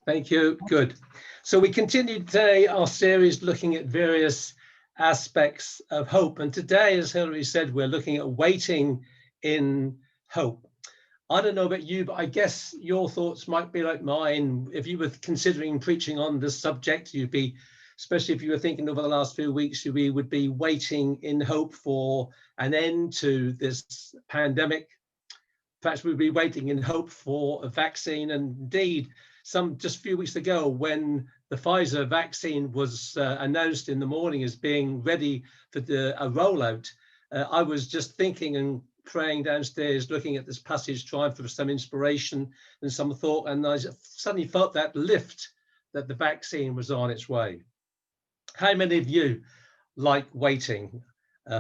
Thank you. Good. So we continue today our series looking at various aspects of hope. And today, as Hilary said, we're looking at waiting in hope. I don't know about you, but I guess your thoughts might be like mine. If you were considering preaching on this subject, you'd be, especially if you were thinking over the last few weeks, we would be waiting in hope for an end to this pandemic. Perhaps we'd be waiting in hope for a vaccine. And indeed, just a few weeks ago, when the Pfizer vaccine was announced in the morning as being ready for a rollout, I was just thinking and praying downstairs, looking at this passage, trying for some inspiration and some thought, and I suddenly felt that lift that the vaccine was on its way. How many of you like waiting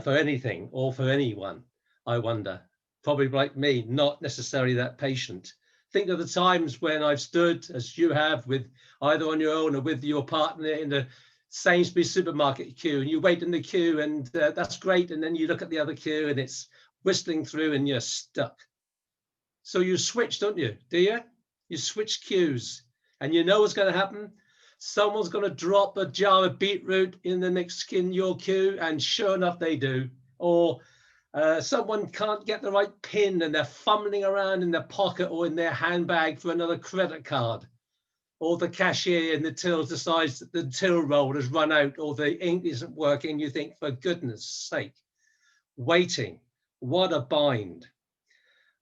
for anything or for anyone, I wonder? Probably like me, not necessarily that patient. Think of the times when I've stood, as you have, with either on your own or with your partner in the Sainsbury's supermarket queue, and you wait in the queue, and that's great. And then you look at the other queue and it's whistling through and you're stuck. So you switch, don't you? Do you? You switch queues, and you know what's going to happen. Someone's going to drop a jar of beetroot in your queue, and sure enough, they do. Or someone can't get the right pin and they're fumbling around in their pocket or in their handbag for another credit card. Or the cashier in the till decides that the till roll has run out or the ink isn't working. You think, for goodness sake, waiting, what a bind.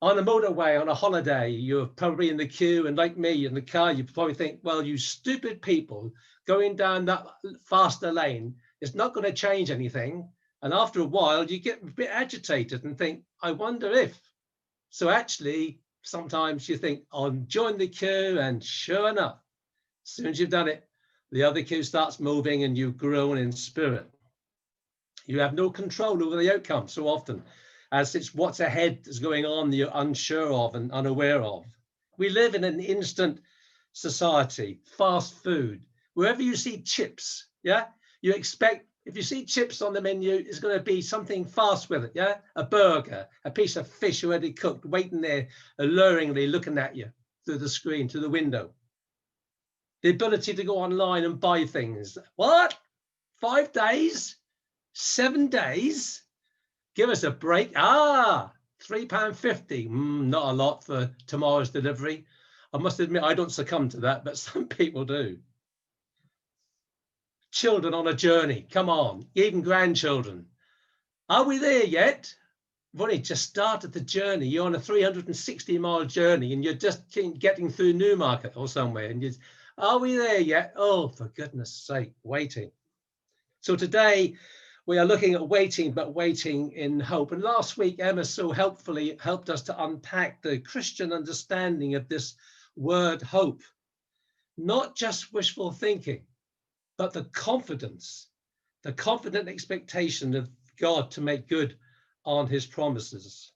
On a motorway, on a holiday, you're probably in the queue, and like me in the car, you probably think, well, you stupid people going down that faster lane, it's not going to change anything. And after a while, you get a bit agitated and think, I wonder if. So actually, sometimes you think, I'll join the queue, and sure enough, as soon as you've done it, the other queue starts moving and you groan in spirit. You have no control over the outcome so often, as it's what's ahead is going on that you're unsure of and unaware of. We live in an instant society, fast food. Wherever you see chips, yeah, you expect, if you see chips on the menu, it's going to be something fast with it, yeah? A burger, a piece of fish already cooked, waiting there, alluringly looking at you through the screen, through the window. The ability to go online and buy things. What? 5 days? 7 days? Give us a break. £3.50. Not a lot for tomorrow's delivery. I must admit, I don't succumb to that, but some people do. Children on a journey, come on, even grandchildren. Are we there yet? We've only just started the journey. You're on a 360-mile journey and you're just getting through Newmarket or somewhere. And are we there yet? Oh, for goodness sake, waiting. So today we are looking at waiting, but waiting in hope. And last week, Emma so helpfully helped us to unpack the Christian understanding of this word hope. Not just wishful thinking, but the confident expectation of God to make good on his promises.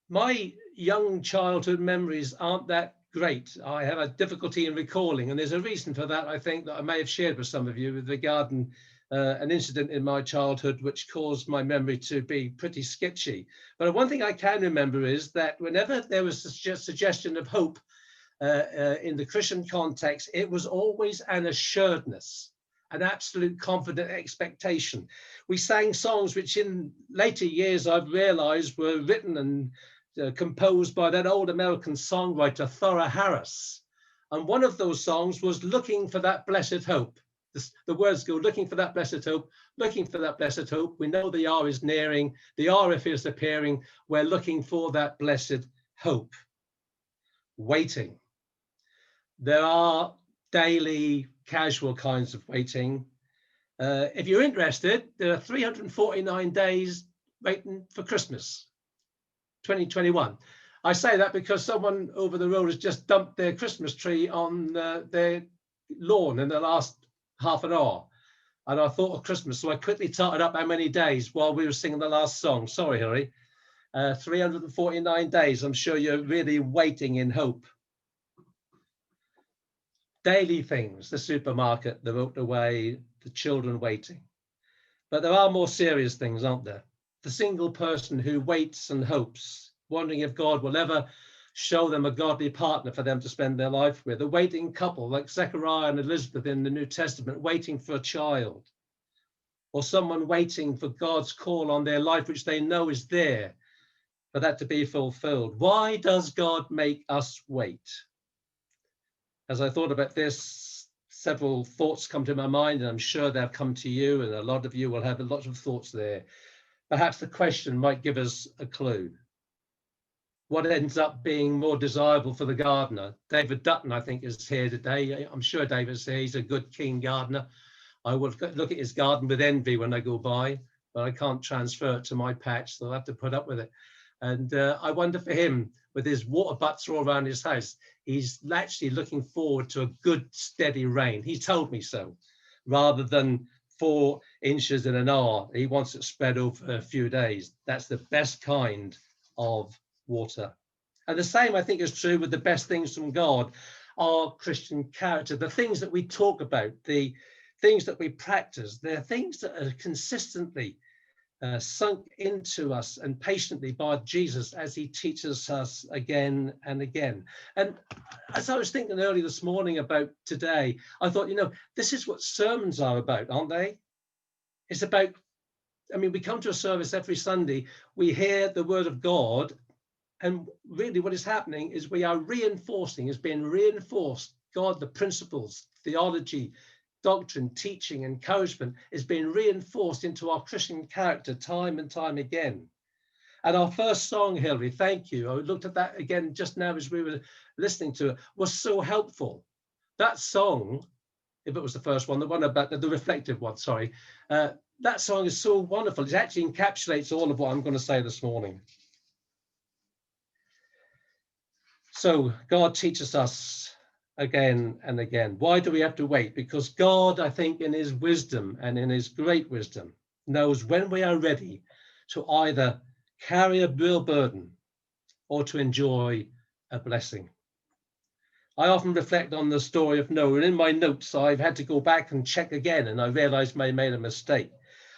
My young childhood memories aren't that great. I have a difficulty in recalling, and there's a reason for that, I think, that I may have shared with some of you with regard to an incident in my childhood which caused my memory to be pretty sketchy. But one thing I can remember is that whenever there was a suggestion of hope, in the Christian context, it was always an assuredness, an absolute confident expectation. We sang songs which in later years I've realized were written and composed by that old American songwriter, Thora Harris. And one of those songs was Looking for That Blessed Hope. The words go, looking for that blessed hope, looking for that blessed hope. We know the hour is nearing, the RF is appearing. We're looking for that blessed hope. Waiting. There are daily casual kinds of waiting. If you're interested, there are 349 days waiting for Christmas, 2021. I say that because someone over the road has just dumped their Christmas tree on their lawn in the last half an hour. And I thought of Christmas, so I quickly totted up how many days while we were singing the last song. Sorry, Harry. 349 days. I'm sure you're really waiting in hope. Daily things, the supermarket, the motorway, the children waiting. But there are more serious things, aren't there? The single person who waits and hopes, wondering if God will ever show them a godly partner for them to spend their life with. A waiting couple like Zechariah and Elizabeth in the New Testament, waiting for a child. Or someone waiting for God's call on their life, which they know is there, for that to be fulfilled. Why does God make us wait? As I thought about this, several thoughts come to my mind, and I'm sure they'll come to you, and a lot of you will have a lot of thoughts there. Perhaps the question might give us a clue. What ends up being more desirable for the gardener? David Dutton, I think, is here today. I'm sure David's here. He's a good, keen gardener. I will look at his garden with envy when I go by, but I can't transfer it to my patch, so I'll have to put up with it. And I wonder for him, with his water butts all around his house, he's actually looking forward to a good, steady rain. He told me so, rather than 4 inches in an hour. He wants it spread over a few days. That's the best kind of water. And the same, I think, is true with the best things from God, our Christian character, the things that we talk about, the things that we practice. They're things that are consistently sunk into us and patiently by Jesus as he teaches us again and again. And as I was thinking early this morning about today, I thought, this is what sermons are about, aren't they? It's about, we come to a service every Sunday, we hear the word of God, and really what is happening is we are reinforcing, is being reinforced, God, the principles, theology, doctrine, teaching, encouragement is being reinforced into our Christian character time and time again. And our first song, Hilary, thank you. I looked at that again just now as we were listening to it, was so helpful. That song, if it was the first one, the one about the reflective one, sorry, that song is so wonderful. It actually encapsulates all of what I'm going to say this morning. So God teaches us again and again. Why do we have to wait? Because God, I think, in his wisdom and in his great wisdom, knows when we are ready to either carry a real burden or to enjoy a blessing. I often reflect on the story of Noah, and in my notes, I've had to go back and check again, and I realized I made a mistake.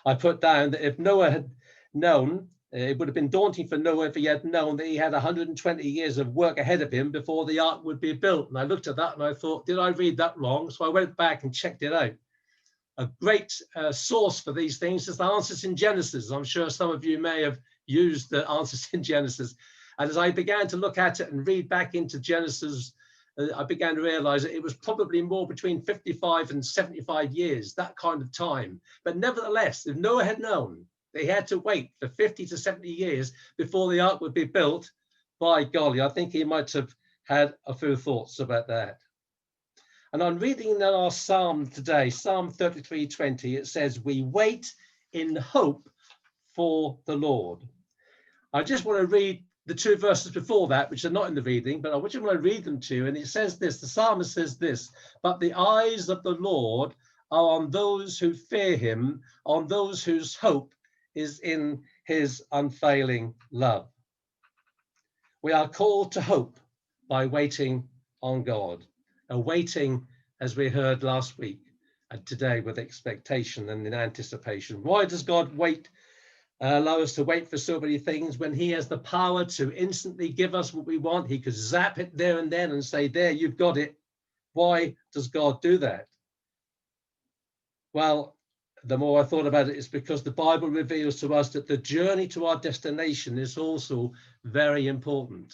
I put down that if Noah had known, it would have been daunting for Noah if he had known that he had 120 years of work ahead of him before the ark would be built. And I looked at that and I thought, did I read that wrong? So I went back and checked it out. A great source for these things is the answers in Genesis. I'm sure some of you may have used the answers in Genesis. And as I began to look at it and read back into Genesis, I began to realize that it was probably more between 55 and 75 years, that kind of time. But nevertheless, if Noah had known, they had to wait for 50 to 70 years before the ark would be built. By golly, I think he might have had a few thoughts about that. And I'm reading in our psalm today, Psalm 33:20. It says, "We wait in hope for the Lord." I just want to read the 2 verses before that, which are not in the reading, but I just want to read them to you. And it says this, the psalmist says this, "But the eyes of the Lord are on those who fear him, on those whose hope is in his unfailing love." We are called to hope by waiting on God, awaiting, as we heard last week, and today with expectation and in anticipation. Why does God allow us to wait for so many things when he has the power to instantly give us what we want? He could zap it there and then and say, there, you've got it. Why does God do that? Well, the more I thought about it, it's because the Bible reveals to us that the journey to our destination is also very important.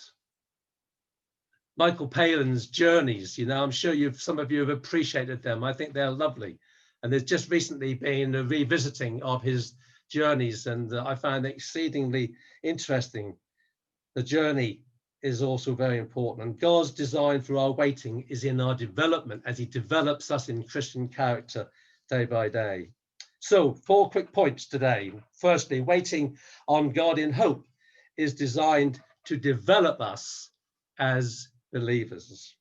Michael Palin's journeys, I'm sure some of you have appreciated them. I think they're lovely. And there's just recently been a revisiting of his journeys, and I found it exceedingly interesting. The journey is also very important. And God's design for our waiting is in our development as he develops us in Christian character day by day. So 4 quick points today. Firstly, waiting on God in hope is designed to develop us as believers.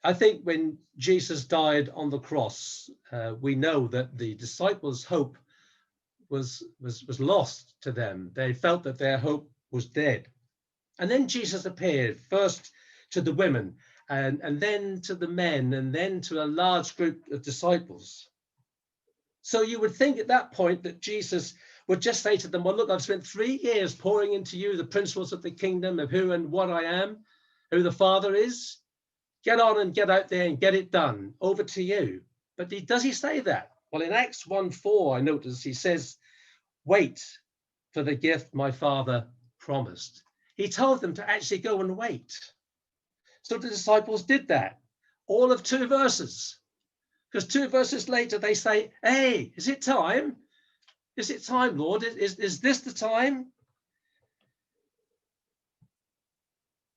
I think when Jesus died on the cross, we know that the disciples' hope was lost to them. They felt that their hope was dead. And then Jesus appeared first to the women and then to the men and then to a large group of disciples. So you would think at that point that Jesus would just say to them, well, look, I've spent 3 years pouring into you the principles of the kingdom, of who and what I am, who the Father is. Get on and get out there and get it done. Over to you. But does he say that? Well, in Acts 1:4, I notice he says, wait for the gift my Father promised. He told them to actually go and wait. So the disciples did that. All of 2 verses. Because 2 verses later, they say, hey, is it time? Is it time, Lord? Is this the time?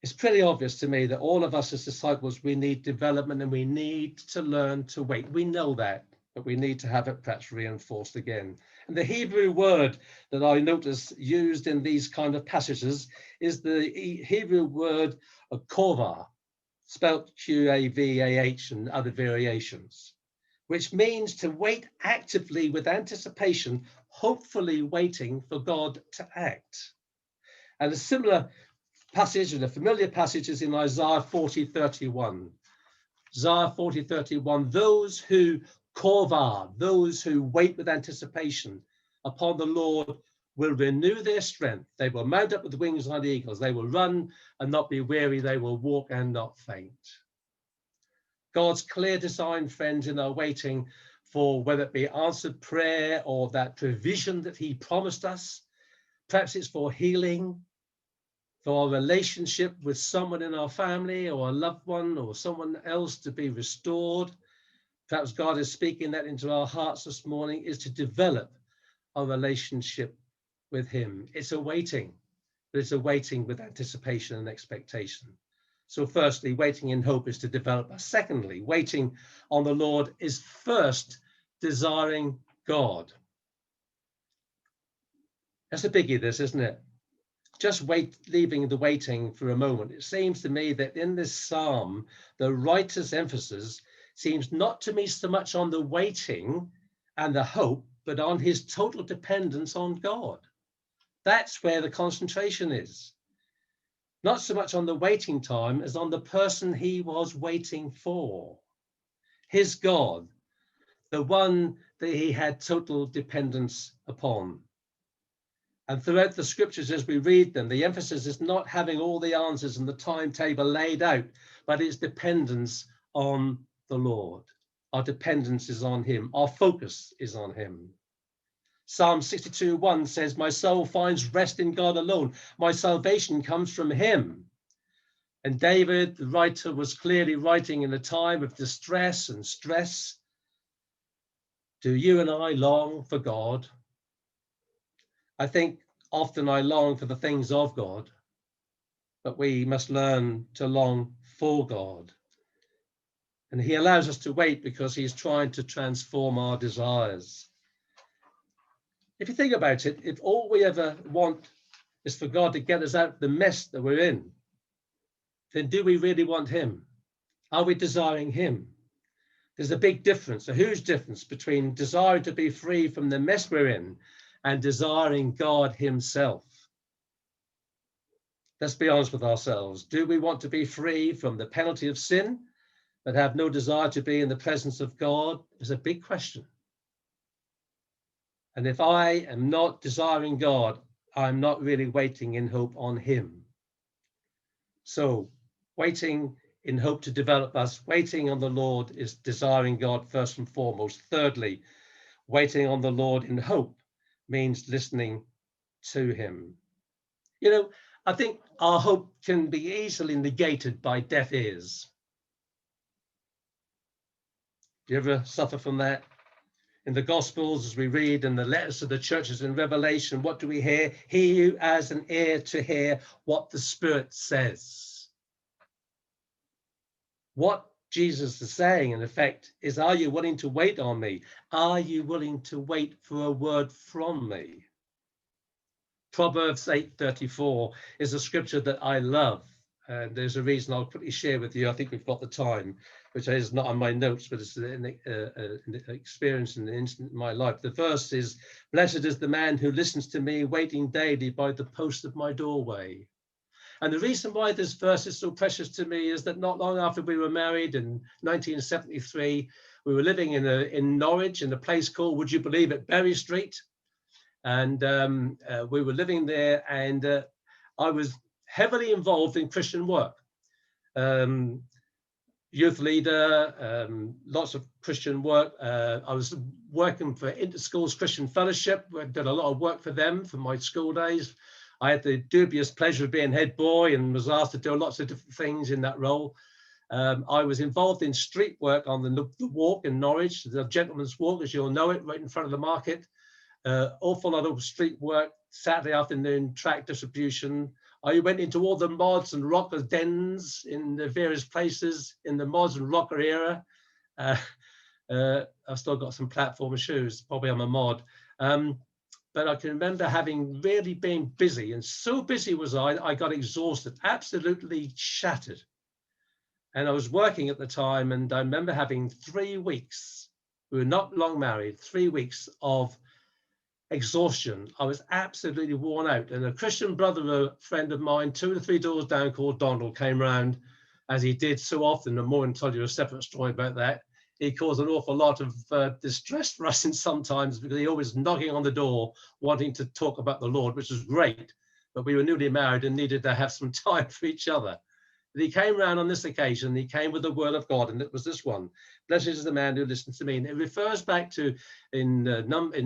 It's pretty obvious to me that all of us as disciples, we need development and we need to learn to wait. We know that, but we need to have it perhaps reinforced again. And the Hebrew word that I notice used in these kind of passages is the Hebrew word kovah, spelt Qavah and other variations, which means to wait actively with anticipation, hopefully waiting for God to act. And a similar passage, and a familiar passage, is in Isaiah 40:31. Isaiah 40:31, those who kovah, those who wait with anticipation upon the Lord, will renew their strength. They will mount up with wings like eagles. They will run and not be weary. They will walk and not faint. God's clear design, friends, in our waiting for whether it be answered prayer or that provision that he promised us. Perhaps it's for healing, for our relationship with someone in our family or a loved one or someone else to be restored. Perhaps God is speaking that into our hearts this morning, is to develop our relationship with him. It's a waiting, but it's a waiting with anticipation and expectation. So firstly, waiting in hope is to develop us. Secondly, waiting on the Lord is first desiring God. That's a biggie, this, isn't it? Just leaving the waiting for a moment. It seems to me that in this psalm, the writer's emphasis seems not to be so much on the waiting and the hope, but on his total dependence on God. That's where the concentration is. Not so much on the waiting time as on the person he was waiting for. His God, the one that he had total dependence upon. And throughout the scriptures, as we read them, the emphasis is not having all the answers and the timetable laid out, but it's dependence on the Lord. Our dependence is on him. Our focus is on him. Psalm 62:1 says, my soul finds rest in God alone. My salvation comes from him. And David, the writer, was clearly writing in a time of distress and stress. Do you and I long for God? I think often I long for the things of God, but we must learn to long for God. And he allows us to wait because he's trying to transform our desires. If you think about it, if all we ever want is for God to get us out of the mess that we're in, then do we really want him? Are we desiring him? There's a big difference, a huge difference between desiring to be free from the mess we're in and desiring God himself. Let's be honest with ourselves. Do we want to be free from the penalty of sin, but have no desire to be in the presence of God? Is a big question. And if I am not desiring God, I'm not really waiting in hope on him. So waiting in hope to develop us, waiting on the Lord is desiring God first and foremost. Thirdly, waiting on the Lord in hope means listening to him. You know, I think our hope can be easily negated by deaf ears. Do you ever suffer from that? In the Gospels, as we read in the letters to the churches in Revelation, what do we hear? He who has an ear to hear what the Spirit says. What Jesus is saying, in effect, is, are you willing to wait on me? Are you willing to wait for a word from me? Proverbs 8:34 is a scripture that I love. And there's a reason I'll quickly share with you. I think we've got the time, which is not on my notes, but it's an experience and an instant in my life. The verse is, blessed is the man who listens to me, waiting daily by the post of my doorway. And the reason why this verse is so precious to me is that not long after we were married in 1973, we were living in Norwich in a place called, would you believe it, Berry Street. And we were living there, and I was heavily involved in Christian work. Youth leader, lots of Christian work. I was working for Interschools Christian Fellowship. I did a lot of work for them for my school days. I had the dubious pleasure of being head boy and was asked to do lots of different things in that role. I was involved in street work on the walk in Norwich, the Gentleman's Walk, as you'll know it, right in front of the market. Awful lot of street work, Saturday afternoon, track distribution. I went into all the mods and rocker dens in the various places in the mods and rocker era. I've still got some platform shoes, probably I'm a mod. But I can remember having really been busy, and so busy was I got exhausted, absolutely shattered. And I was working at the time, and I remember having 3 weeks, we were not long married, 3 weeks of exhaustion. I was absolutely worn out. And a Christian brother, a friend of mine, 2 or 3 doors down, called Donald, came round, as he did so often, and more, and tell you a separate story about that. He caused an awful lot of distress for us sometimes, because he always knocking on the door, wanting to talk about the Lord, which was great. But we were newly married and needed to have some time for each other. But he came round on this occasion, he came with the word of God, and it was this one: blessed is the man who listens to me. And it refers back to in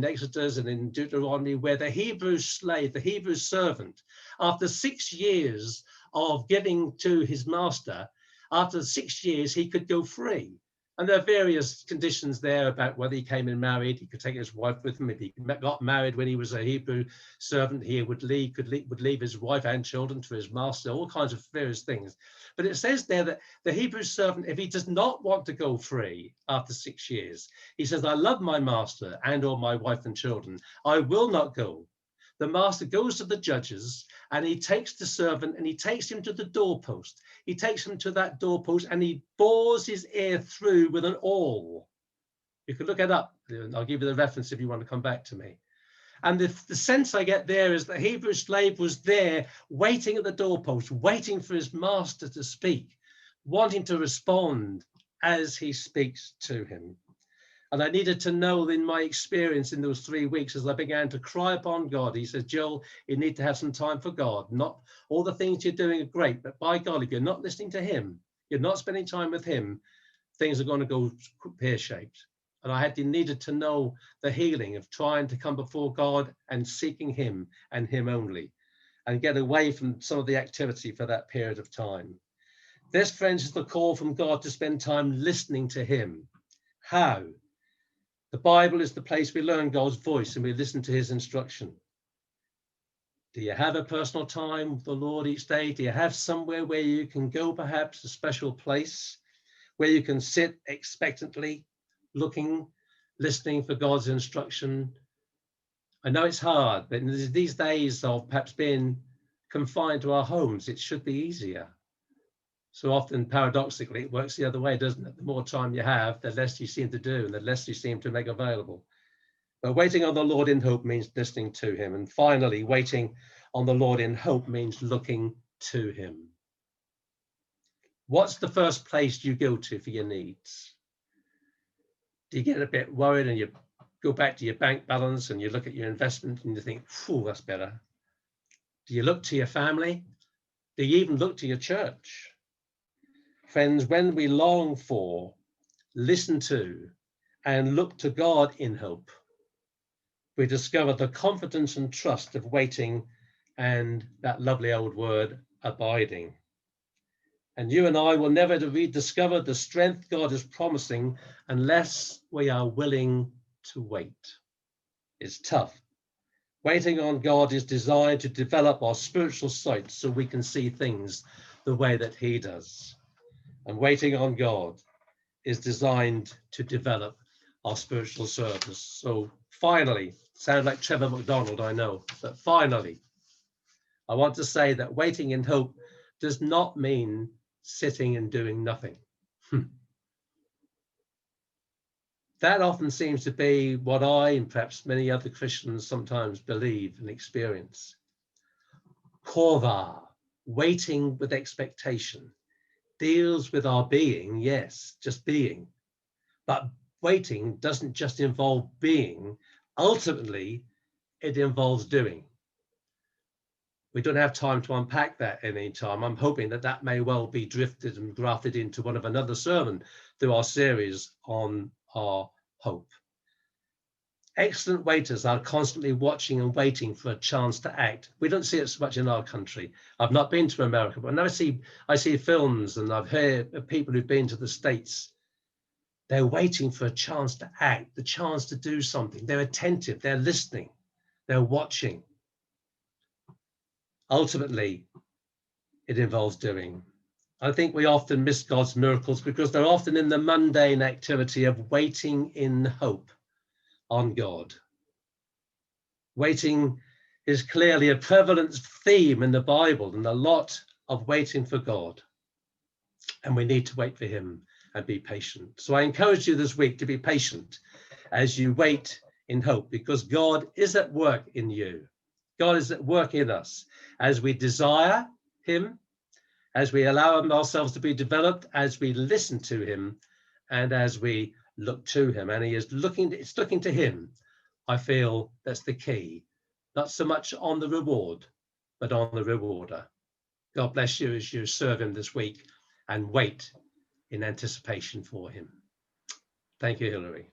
Exodus and in Deuteronomy, where the Hebrew slave, the Hebrew servant, after 6 years of giving to his master, after 6 years, he could go free. And there are various conditions there about whether he came in married, he could take his wife with him. If he got married when he was a Hebrew servant, he would leave his wife and children to his master, all kinds of various things. But it says there that the Hebrew servant, if he does not want to go free after 6 years, he says, I love my master and or my wife and children, I will not go. The master goes to the judges, and he takes the servant and he takes him to the doorpost. He takes him to that doorpost and he bores his ear through with an awl. You can look it up. I'll give you the reference if you want to come back to me. And the sense I get there is the Hebrew slave was there waiting at the doorpost, waiting for his master to speak, wanting to respond as he speaks to him. And I needed to know, in my experience in those 3 weeks, as I began to cry upon God, he said, Joel, you need to have some time for God. Not all the things you're doing are great, but by God, if you're not listening to him, you're not spending time with him, things are going to go pear-shaped. And I needed to know the healing of trying to come before God and seeking him and him only, and get away from some of the activity for that period of time. This, friends, is the call from God to spend time listening to him. How? The Bible is the place we learn God's voice and we listen to his instruction. Do you have a personal time with the Lord each day? Do you have somewhere where you can go, perhaps a special place where you can sit expectantly, looking, listening for God's instruction? I know it's hard, but in these days of perhaps being confined to our homes, it should be easier. So often, paradoxically, it works the other way, doesn't it? The more time you have, the less you seem to do and the less you seem to make available. But waiting on the Lord in hope means listening to him. And finally, waiting on the Lord in hope means looking to him. What's the first place you go to for your needs? Do you get a bit worried and you go back to your bank balance and you look at your investment and you think, phew, that's better? Do you look to your family? Do you even look to your church? Friends, when we long for, listen to, and look to God in hope, we discover the confidence and trust of waiting and that lovely old word, abiding. And you and I will never rediscover the strength God is promising unless we are willing to wait. It's tough. Waiting on God is designed to develop our spiritual sight so we can see things the way that he does. And waiting on God is designed to develop our spiritual service. So finally, sound like Trevor McDonald, I know, but finally, I want to say that waiting in hope does not mean sitting and doing nothing. That often seems to be what I and perhaps many other Christians sometimes believe and experience. Korva, waiting with expectation, deals with our being, yes, just being. But waiting doesn't just involve being. Ultimately, it involves doing. We don't have time to unpack that any time. I'm hoping that that may well be drifted and grafted into one of another sermon through our series on our hope. Excellent waiters are constantly watching and waiting for a chance to act. We don't see it so much in our country. I've not been to America, but when I see films and I've heard of people who've been to the States, they're waiting for a chance to act, the chance to do something. They're attentive, they're listening, they're watching. Ultimately, it involves doing. I think we often miss God's miracles because they're often in the mundane activity of waiting in hope on God. Waiting is clearly a prevalent theme in the Bible, and a lot of waiting for God. And we need to wait for him and be patient. So I encourage you this week to be patient as you wait in hope, because God is at work in you. God is at work in us as we desire him, as we allow ourselves to be developed, as we listen to him, and as we look to him. And it's looking to him. I feel that's the key, not so much on the reward, but on the rewarder. God bless you as you serve him this week and wait in anticipation for him. Thank you, Hilary.